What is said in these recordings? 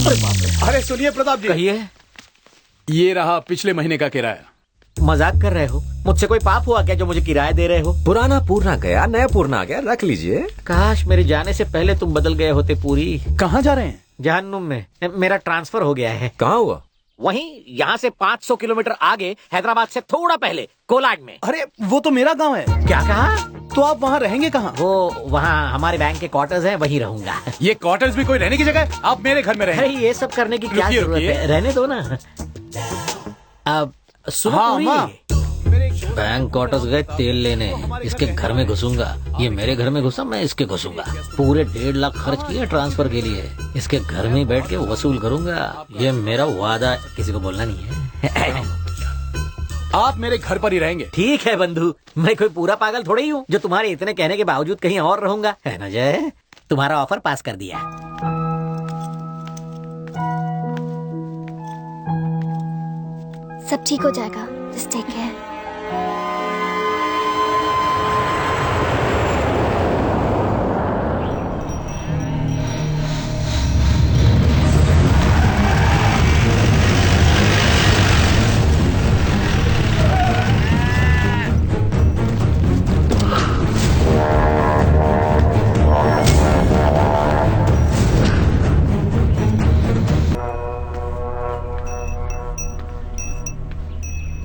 अरे सुनिए प्रताप जी, कहिए। ये रहा पिछले महीने का किराया। मजाक कर रहे हो? मुझसे कोई पाप हुआ क्या जो मुझे किराया दे रहे हो? पुराना पूर्णा गया, नया पूर्णा आ गया, रख लीजिए। काश मेरे जाने से पहले तुम बदल गए होते। पूरी कहाँ जा रहे हैं? जहन्नुम में। मेरा ट्रांसफर हो गया है। कहाँ हुआ? वहीं यहाँ से 500 किलोमीटर आगे, हैदराबाद से थोड़ा पहले, कोलाड में। अरे वो तो मेरा गांव है। क्या कहा? तो आप वहाँ रहेंगे कहाँ? वो वहाँ हमारे बैंक के क्वार्टर्स हैं, वहीं रहूंगा। ये क्वार्टर्स भी कोई रहने की जगह है? आप मेरे घर में अरे रहेंगे। ये सब करने की क्या रुकिए, जरूरत रुकिए। है? रहने दो ना। अब सुनो हाँ, पूरी, माँ। बैंक क्वार्टर्स गए तेल लेने, इसके घर में घुसूंगा। ये मेरे घर में घुसा, मैं इसके घुसूंगा। पूरे 1.5 लाख खर्च किए ट्रांसफर के लिए, इसके घर में बैठ के वसूल करूंगा। ये मेरा वादा, किसी को बोलना नहीं है। आप मेरे घर पर ही रहेंगे। ठीक है बंधु, मैं कोई पूरा पागल थोड़ी ही हूँ जो तुम्हारे इतने कहने के बावजूद कहीं और रहूंगा, है ना जय? तुम्हारा ऑफर पास कर दिया। सब ठीक हो जाएगा, जस्ट टेक केयर।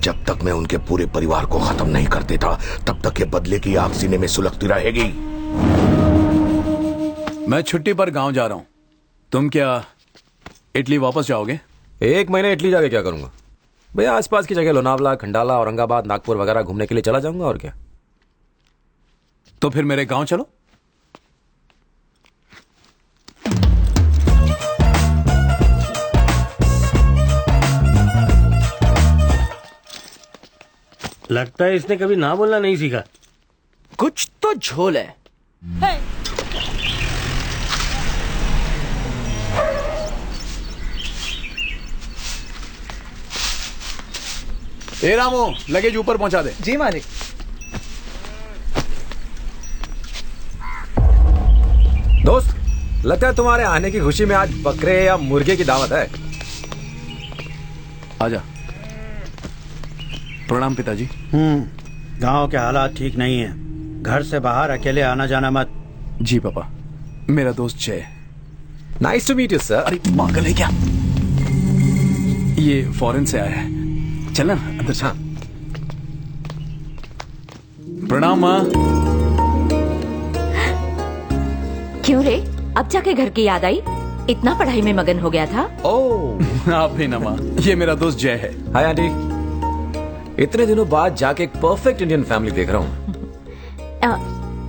जब तक मैं उनके पूरे परिवार को खत्म नहीं कर देता, तब तक ये बदले की आग सीने में सुलगती रहेगी। मैं छुट्टी पर गांव जा रहा हूँ। तुम क्या इटली वापस जाओगे? 1 महीने इटली जाके क्या करूंगा भैया? आसपास की जगह लोनावला, खंडाला, औरंगाबाद, नागपुर वगैरह घूमने के लिए चला जाऊंगा, और क्या। तो फिर मेरे गांव चलो। लगता है इसने कभी ना बोलना नहीं सीखा। कुछ तो झोल है। ए रामू, लगेज ऊपर पहुंचा दे। जी मालिक। दोस्त, लगता है तुम्हारे आने की खुशी में आज बकरे या मुर्गे की दावत है। आजा। प्रणाम पिताजी। गांव के हालात ठीक नहीं है। घर से बाहर अकेले आना जाना मत। जी पापा, मेरा दोस्त Jay. Nice to meet you sir. अरे पागल है क्या? ये फॉरेन से आया है। चलना अंदर से। प्रणाम माँ। क्यों रे, अब जाके घर की याद आई? इतना पढ़ाई में मगन हो गया था? ओह, आप भी ना माँ, ये मेरा दोस्त जय है। Hi aunty. इतने दिनों बाद जाके एक परफेक्ट इंडियन फैमिली देख रहा हूँ।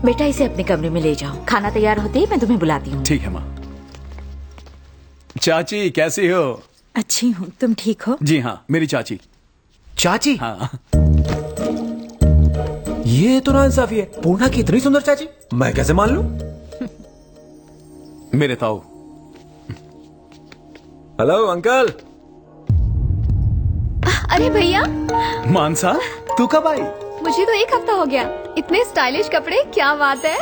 बेटा इसे अपने कमरे में ले जाओ, खाना तैयार होते ही मैं तुम्हें बुलाती हूँ। ठीक है माँ। चाची कैसी हो? अच्छी हूँ, तुम ठीक हो? जी हाँ, मेरी चाची। चाची? हाँ। ये तो नाइंसाफी है। पूर्णा की इतनी सुंदर चाची मैं कैसे मान लूं? मेरे ताऊ। Hello uncle. अरे भैया, मानसा, तू कब आई? मुझे तो 1 हफ्ता हो गया। इतने स्टाइलिश कपड़े, क्या बात है।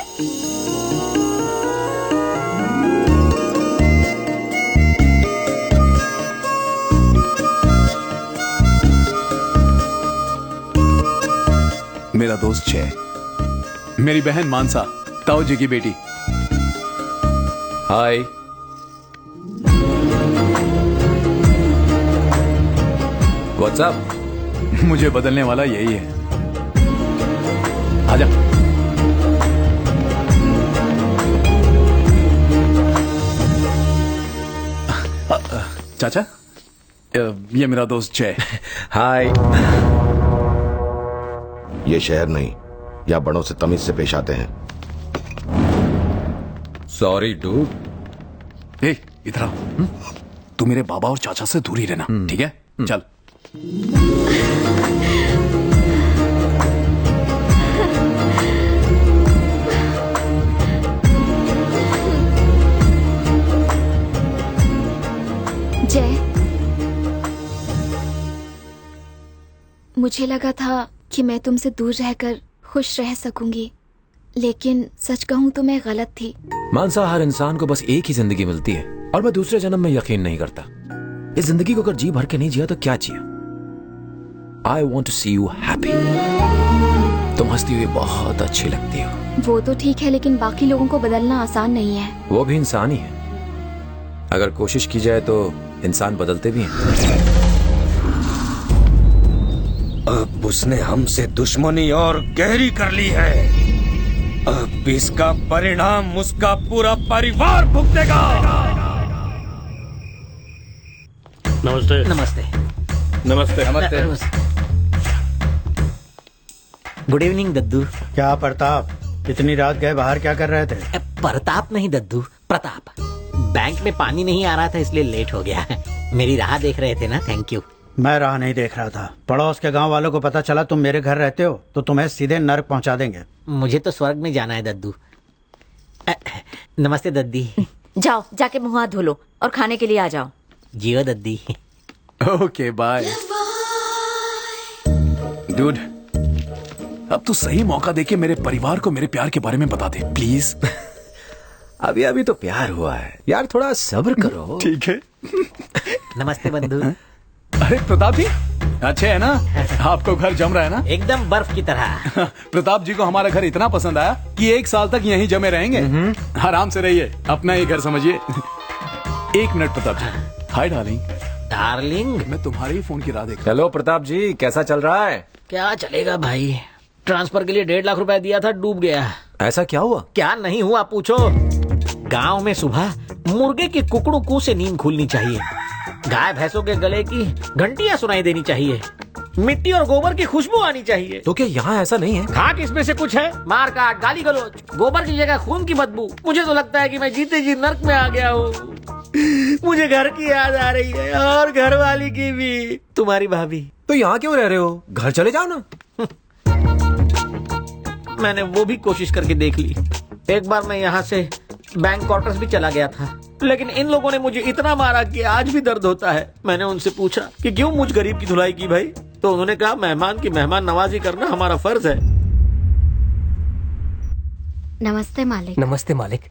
मेरा दोस्त जय, मेरी बहन मानसा, ताऊ जी की बेटी। हाय। What's up? मुझे बदलने वाला यही है। आजा। चाचा, ये मेरा दोस्त जय। हाय। ये शहर नहीं, या बड़ों से तमीज से पेश आते हैं। Sorry dude. ए, इधर आ। तू मेरे बाबा और चाचा से दूर ही रहना, ठीक है? चल। जय, मुझे लगा था कि मैं तुमसे दूर रहकर खुश रह सकूंगी, लेकिन सच कहूँ तो मैं गलत थी। मानसा, हर इंसान को बस एक ही जिंदगी मिलती है और मैं दूसरे जन्म में यकीन नहीं करता। इस जिंदगी को अगर जी भर के नहीं जिया तो क्या जिया। I want to see you happy. तुम हंसती हुई बहुत अच्छी लगती हो। वो तो ठीक है, लेकिन बाकी लोगों को बदलना आसान नहीं है। वो भी इंसान ही है। अगर कोशिश की जाए तो इंसान बदलते भी हैं। अब उसने हमसे दुश्मनी और गहरी कर ली है। अब इसका परिणाम उसका पूरा परिवार भुगतेगा। नमस्ते। नमस्ते। नमस्ते। नमस्ते। गुड इवनिंग दद्दू। क्या प्रताप, इतनी रात गए बाहर क्या कर रहे थे? प्रताप नहीं दद्दू, प्रताप। बैंक में पानी नहीं आ रहा था इसलिए लेट हो गया। मेरी राह देख रहे थे ना। Thank you. मैं राह नहीं देख रहा था। पड़ोस के गांव वालों को पता चला तुम मेरे घर रहते हो तो तुम्हें सीधे नर्क पहुंचा देंगे। मुझे तो स्वर्ग में जाना है दद्दू। नमस्ते दद्दी। जाओ, जाके मुंह हाथ धो लो और खाने के लिए आ जाओ। जियो दद्दी। Okay bye. डूड, अब तू सही मौका देके मेरे परिवार को मेरे प्यार के बारे में बता दे प्लीज। अभी अभी तो प्यार हुआ है यार, थोड़ा सब्र करो। ठीक है। नमस्ते बंधु। अरे प्रताप जी, अच्छे है ना? आपको घर जम रहा है ना? एकदम बर्फ की तरह। प्रताप जी को हमारा घर इतना पसंद आया कि 1 साल तक यहीं जमे रहेंगे। आराम से रहिए, अपना ही घर समझिए। 1 minute Pratap ji. Hi darling. Darling. मैं तुम्हारे ही फोन की राह देख रहा हेलो प्रताप जी, कैसा चल रहा है? क्या चलेगा भाई, ट्रांसफर के लिए 1.5 लाख रुपए दिया था, डूब गया। ऐसा क्या हुआ? क्या नहीं हुआ पूछो। गांव में सुबह मुर्गे के कुकड़ू कू से नींद खुलनी चाहिए, गाय भैंसों के गले की घंटियां सुनाई देनी चाहिए, मिट्टी और गोबर की खुशबू आनी चाहिए। तो क्या यहाँ ऐसा नहीं है? खाक इसमें से कुछ है? मार काट, गाली गलौज, गोबर की जगह खून की बदबू। मुझे तो लगता है कि मैं जीते जी नर्क में आ गया हूँ। मुझे घर की याद आ रही है और घर वाली की भी, तुम्हारी भाभी। तो यहाँ क्यों रह रहे हो? घर चले जाओ ना। मैंने वो भी कोशिश करके देख ली। एक बार मैं यहाँ से बैंक क्वार्टर्स भी चला गया था, लेकिन इन लोगों ने मुझे इतना मारा कि आज भी दर्द होता है। मैंने उनसे पूछा कि क्यों मुझ गरीब की धुलाई की भाई, तो उन्होंने कहा मेहमान की मेहमान नवाजी करना हमारा फर्ज है। नमस्ते मालिक। नमस्ते मालिक।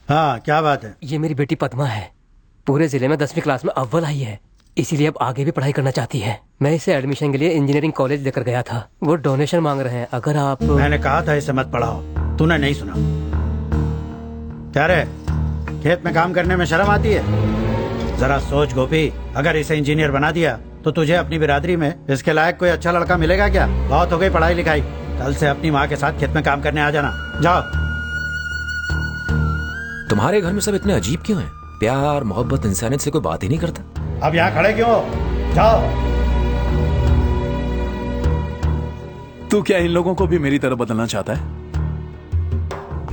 हाँ, क्या बात है? ये मेरी बेटी पद्मा है, पूरे जिले में 10वीं क्लास में अव्वल आई है, इसीलिए अब आगे भी पढ़ाई करना चाहती है। मैं इसे एडमिशन के लिए इंजीनियरिंग कॉलेज लेकर गया था, वो डोनेशन मांग रहे हैं। अगर आप... मैंने कहा था इसे मत पढ़ाओ, तूने नहीं सुना। क्या रे, खेत में काम करने में शर्म आती है? जरा सोच गोपी, अगर इसे इंजीनियर बना दिया तो तुझे अपनी बिरादरी में इसके लायक कोई अच्छा लड़का मिलेगा क्या? बहुत हो गई पढ़ाई लिखाई, कल से अपनी माँ के साथ खेत में काम करने आ जाना। जाओ। तुम्हारे घर में सब इतने अजीब क्यों हैं? प्यार मोहब्बत इंसानियत से कोई बात ही नहीं करता। अब यहाँ खड़े क्यों हो? जाओ। तू क्या इन लोगों को भी मेरी तरह बदलना चाहता है?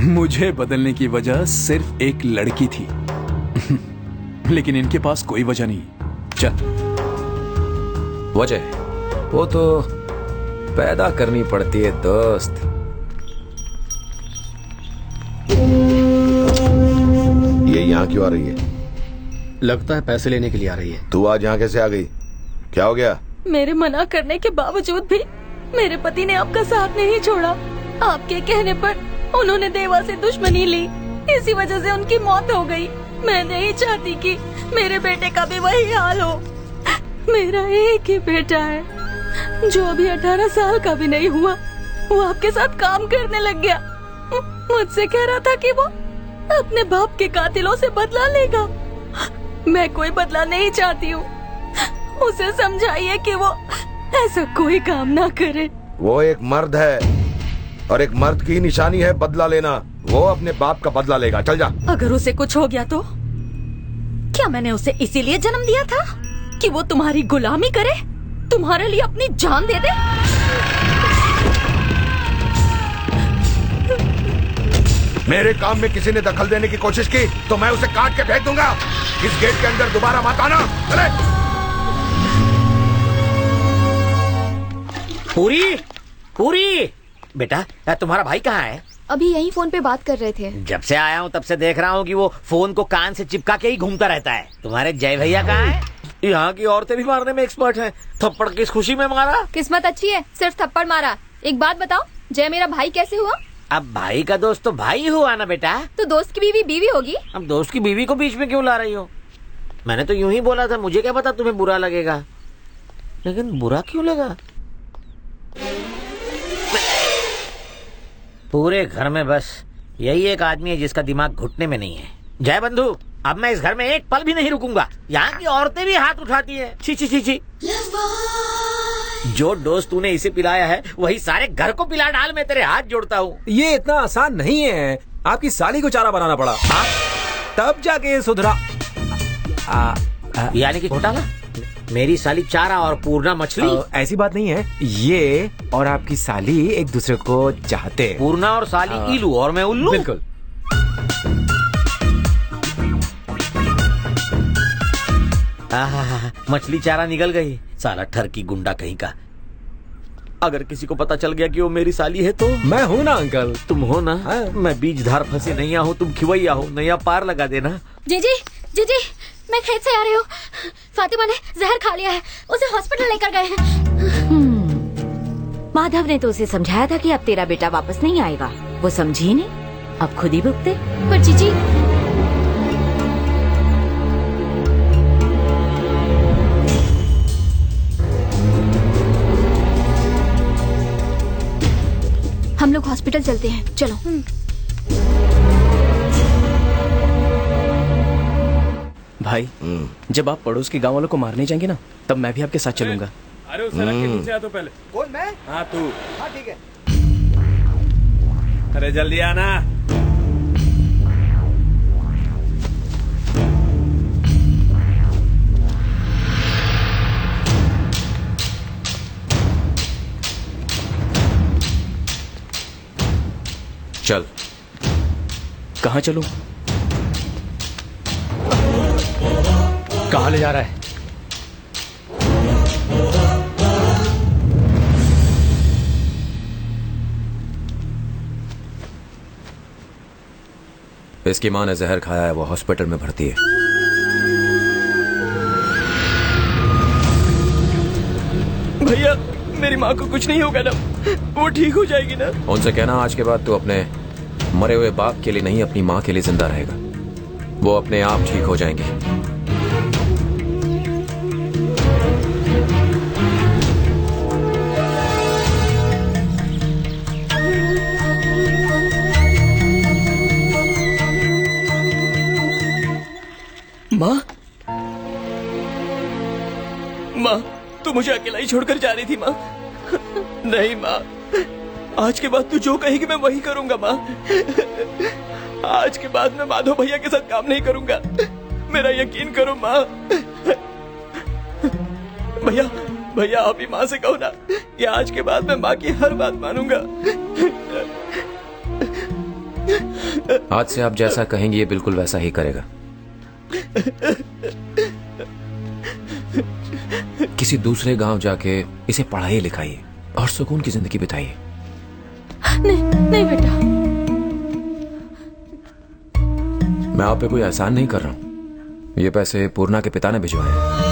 मुझे बदलने की वजह सिर्फ एक लड़की थी। लेकिन इनके पास कोई वजह नहीं। चल। वजह वो तो पैदा करनी पड़ती है दोस्त। ये यहाँ क्यों आ रही है? लगता है पैसे लेने के लिए आ रही है। तू आज यहाँ कैसे आ गई? क्या हो गया? मेरे मना करने के बावजूद भी मेरे पति ने आपका साथ नहीं छोड़ा। आपके कहने पर उन्होंने देवा से दुश्मनी ली, इसी वजह से उनकी मौत हो गई। मैं नहीं चाहती कि मेरे बेटे का भी वही हाल हो। मेरा एक ही बेटा है जो अभी 18 साल का भी नहीं हुआ। वो आपके साथ काम करने लग गया। मुझसे कह रहा था कि वो अपने बाप के कातिलों से बदला लेगा। मैं कोई बदला नहीं चाहती हूँ। उसे समझाइए कि वो ऐसा कोई काम ना करे। वो एक मर्द है और एक मर्द की निशानी है बदला लेना। वो अपने बाप का बदला लेगा। चल जा। अगर उसे कुछ हो गया तो? क्या मैंने उसे इसीलिए जन्म दिया था कि वो तुम्हारी गुलामी करे, तुम्हारे लिए अपनी जान दे दे? मेरे काम में किसी ने दखल देने की कोशिश की तो मैं उसे काट के फेंक दूंगा। इस गेट के अंदर दोबारा मत आना। चले। पूरी, पूरी बेटा, तुम्हारा भाई कहाँ है? अभी यही फोन पे बात कर रहे थे। जब से आया हूँ तब से देख रहा हूँ कि वो फोन को कान से चिपका के ही घूमता रहता है। तुम्हारे जय भैया कहाँ है? यहाँ की औरतें भी मारने में एक्सपर्ट हैं। थप्पड़ किस खुशी में मारा? किस्मत अच्छी है, सिर्फ थप्पड़ मारा। एक बात बताओ, जय मेरा भाई कैसे हुआ? अब भाई का दोस्त तो भाई हुआ ना बेटा। तो दोस्त की बीवी बीवी होगी। अब दोस्त की बीवी को बीच में क्यों ला रही हो? मैंने तो यूं ही बोला था, मुझे क्या पता तुम्हें बुरा लगेगा। लेकिन बुरा क्यों लगा? पूरे घर में बस यही एक आदमी है जिसका दिमाग घुटने में नहीं है। जय बंधु, अब मैं इस घर में एक पल भी नहीं रुकूंगा। यहाँ की औरतें भी हाथ उठाती हैं। छी छी छी छी। जो डोज तूने इसे पिलाया है वही सारे घर को पिला डाल, मैं तेरे हाथ जोड़ता हूँ। ये इतना आसान नहीं है, आपकी साली को चारा बनाना पड़ा। तब जाके ये सुधरा। यानी कि घोटाला? मेरी साली चारा और पूर्णा मछली? ऐसी बात नहीं है, ये और आपकी साली एक दूसरे को चाहते हैं। पूर्णा और साली इलू और मैं उल्लू? बिल्कुल। मछली चारा निकल गई। साला ठरकी गुंडा कहीं का। अगर किसी को पता चल गया कि वो मेरी साली है तो? मैं हूँ ना अंकल। तुम हो ना? मैं बीजधार फंसे नैया हूँ, तुम खिवैया हो। नैया पार लगा देना। जीजी जीजी, मैं खेत से आ रही हूँ। फातिमा ने जहर खा लिया है, उसे हॉस्पिटल लेकर गए हैं। माधव ने तो उसे समझाया था कि अब तेरा बेटा वापस नहीं आएगा, वो समझी नहीं, अब खुद ही भुगते। पर जीजी, हम लोग हॉस्पिटल चलते हैं, चलो। भाई, जब आप पड़ोस के गांव वालों को मारने जाएंगे ना, तब मैं भी आपके साथ चलूंगा। अरे उस सड़क के नीचे आ तो पहले। कौन, मैं? हाँ तू। हाँ ठीक है। अरे जल्दी आना। चल। कहाँ चलूं? कहाँ ले जा रहा है? इसकी माँ ने जहर खाया है, वो हॉस्पिटल में भर्ती है। भैया, मेरी माँ को कुछ नहीं होगा ना? वो ठीक हो जाएगी ना? उनसे कहना आज के बाद तू अपने मरे हुए बाप के लिए नहीं, अपनी माँ के लिए जिंदा रहेगा। वो अपने आप ठीक हो जाएंगे। माँ, माँ, तू मुझे अकेला ही छोड़कर जा रही थी माँ? नहीं माँ, आज के बाद तू जो कहेगी मैं वही करूंगा माँ। आज के बाद मैं माधव भैया के साथ काम नहीं करूंगा, मेरा यकीन करो माँ। भैया, भैया आप ही माँ से कहो ना कि आज के बाद मैं माँ की हर बात मानूंगा। आज से आप जैसा कहेंगे ये बिल्कुल वैसा ही करेगा। किसी दूसरे गांव जाके इसे पढ़ाइए लिखाइए और सुकून की जिंदगी बिताइए। नहीं नहीं बेटा, मैं आप पे कोई एहसान नहीं कर रहा हूं। ये पैसे पूर्णा के पिता ने भिजवाए हैं।